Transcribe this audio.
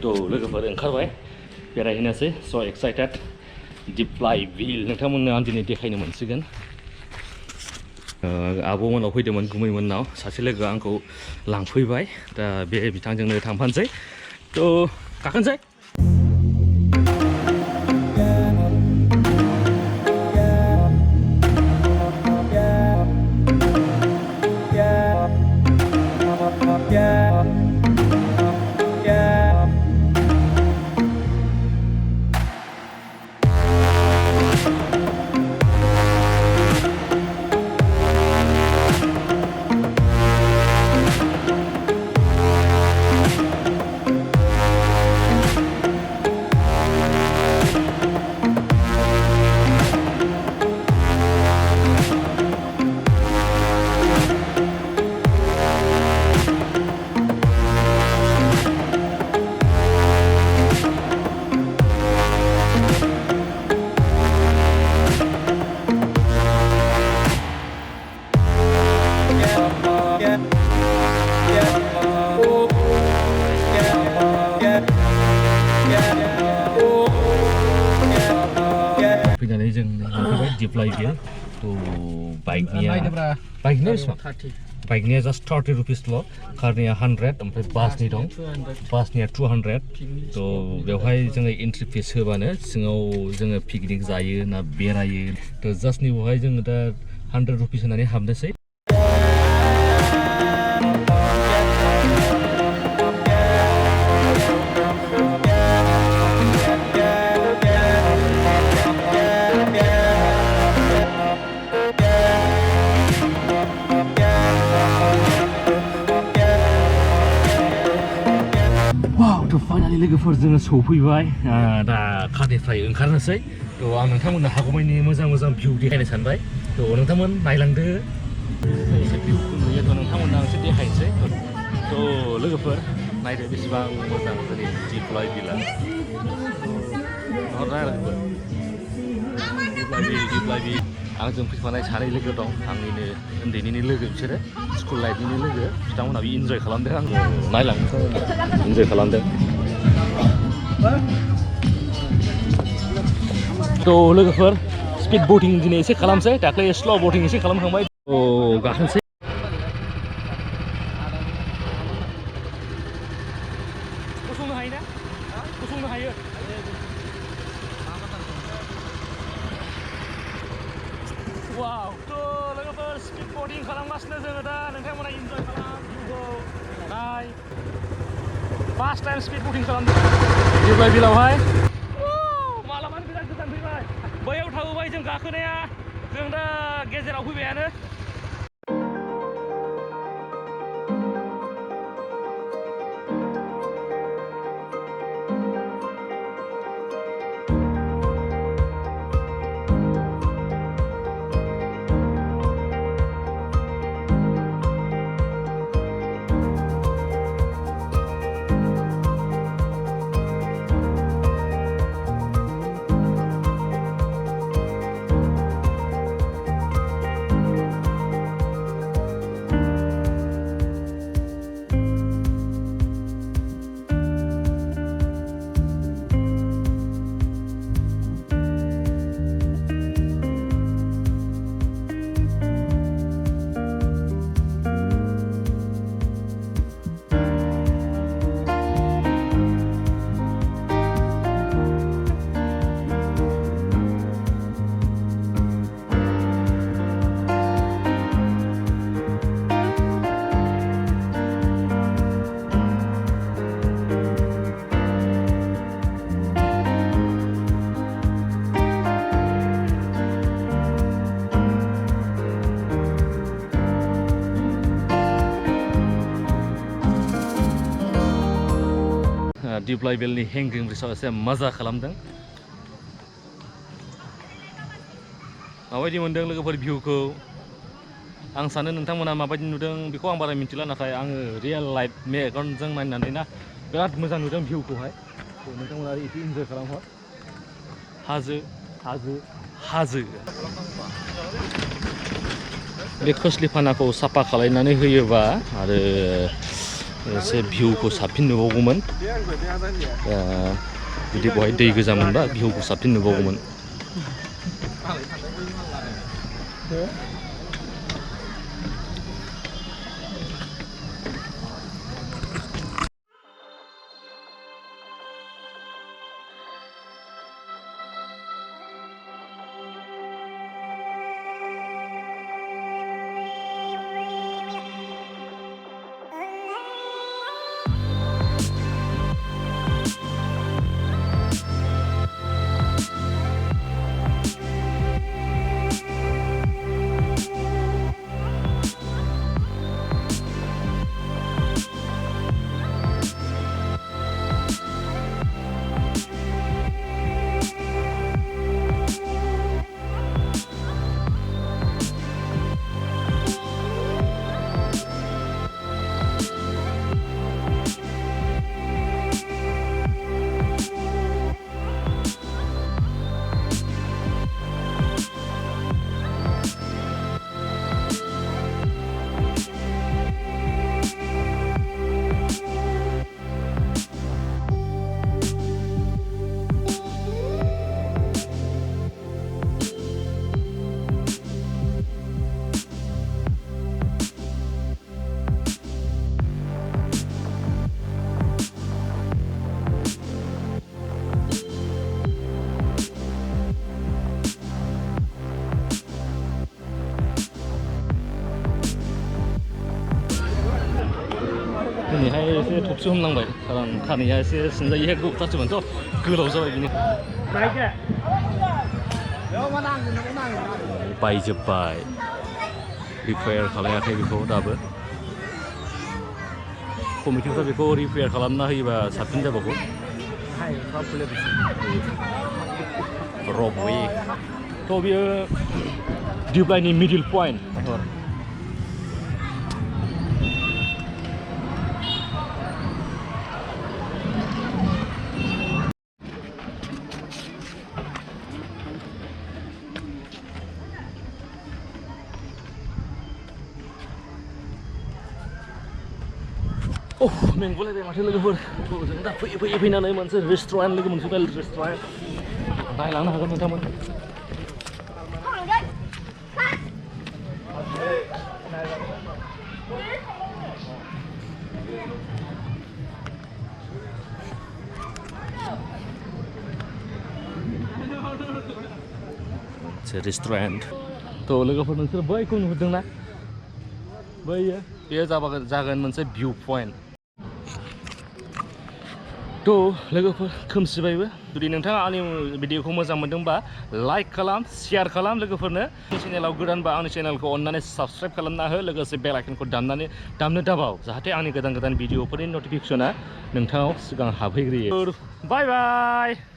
लोगोफोर ओंखारबाय बेरायहैनोसै स' एक्साइटेड दिप्लाइ बिल नोंथांमोननो आं दिनै देखायनो मोनसिगोन आब'मोनाव फैदोंमोन गुमैमोननाव सासे लोगोआ आंखौ लांफैबाय दा बे बिथांजोंनो थांफानोसै थ' गाखोनोसै फैनानै जों मोनफैबाय दिप्लाइ बिल थ' बाइकनिया जास्ट 30 रुपिसल' कारनिया 100 ओमफ्राय बासनि दं बासनिया 200 थ' बेवहाय जोङो एन्ट्रि फिस होबानो सिङाव जोङो पिकनिक जायो ना बेरायो थ' जास्ट नैबावहाय जोङो दा 100 रुपिस होनानै हाबनोसै फाइनालि लोगोफोर जोङो सौफैबाय दा कारनिफ्राय ओंखारनोसै थ' आं नोंथांमोननो हागौमानि मोजां भिउ देखायनो सानबाय थ' नोंथांमोन नायलांदो एसे भिउखौ नुयो थ' नोंथांमोननो आं एसे देखायनोसै थ' लोगोफोर नायदो बेसेबां मोजां जोंनि दिप्लाइ बिला दिप्लाइ बिल आंजों फैफानाय सानै लोगो दं आंनिनो उन्दैनिनो लोगो बिसोरो स्कुल लाइफनिनो लोगो बिथांमोनहाबो इन्जय खालामदों आं नायलांनो इन्जय खालामदों थ' लोगोफोर स्पिड बटिं दिनै एसे खालामसै दाख्लै स्ल' बटिं एसे खालामखांबाय थ' गाखोनोसै गसंनो हायोना गसंनो हायो वाव थ' लोगोफोर स्पिड बटिं खालामगासिनो जोङो दा नोंथांमोना इन्जय खालाम भिउखौ नाय फार्स्ट टाइम स्पिड बटिं खालामदों दिप्लाइ बिलावहाय मालाबानो गोजान फैबाय बैयाव थाबोबाय जों गाखोनाया जों दा गेजेराव फैबायानो दिप्लाइ बिलनि हेंगिं ब्रिजआव एसे मजा खालामदों माबायदि मोनदों लोगोफोर भिउखौ आं सानो नोंथांमोना माबायदि नुदों बेखौ आं बारा मिन्थिला नाथाय आङो रियेल लाइफ मेगनजों नायनानै ना बिराद मोजां नुदों भिउखौहाय नोंथांमोना एसे इन्जय खालामहर हाजो हाजो हाजो बे खोस्लिफानाखौ साफा खालायनानै होयोबा आरो एसे भिउखौ साबसिन नुबावगौमोन जुदि बहाय दै गोजा मोनबा भिउखौ साबसिन नुबावगौमोन दिनैहाय एसे थबसे हमनांबाय खारन खानाया एसे सिनजायैहाय गोबावथारसोमोनथ' गोलाव जाबाय बिनि बायजोब्बाय रिपेयार खालायाखै बेखौ दाबो कमिटिफ्रा बेखौ रिपेयार खालामना होयोबा साबसिन जाबावगौ रबवे थ' बियो दिप्लाइनि मिडिल पइन्ट मेंगुलायबाय माथो लोगोफोर जों दा फैयै फैनानै मोनसे रेस्टुरेन्ट लोगो मोनफैबाय रेस्टुरेन्ट नायलांनो हागोन नोंथांमोन मोनसे रेस्टुरेन्ट थ' लोगोफोर नोंसोर बैखौ नुहुरदोंना बैयो बेयो जागोन मोनसे भिउ पइन्ट थ' लोगोफोर खोमसिबायबो जुदि नोंथाङा आंनि भिडिअखौ मोजां मोनदोंबा लाइक खालाम शेयार खालाम लोगोफोरनो आंनि चेनेलाव गोदानबा आंनि चेनेलखौ अननानै साबस्क्राइब खालामना हो लोगोसे बेल आइकनखौ दामनो दाबाव जाहाथे आंनि गोदान भिडिअफोरनि नटिफिकेसना नोंथांनाव सिगां हाबहैग्रोयो बाय बाय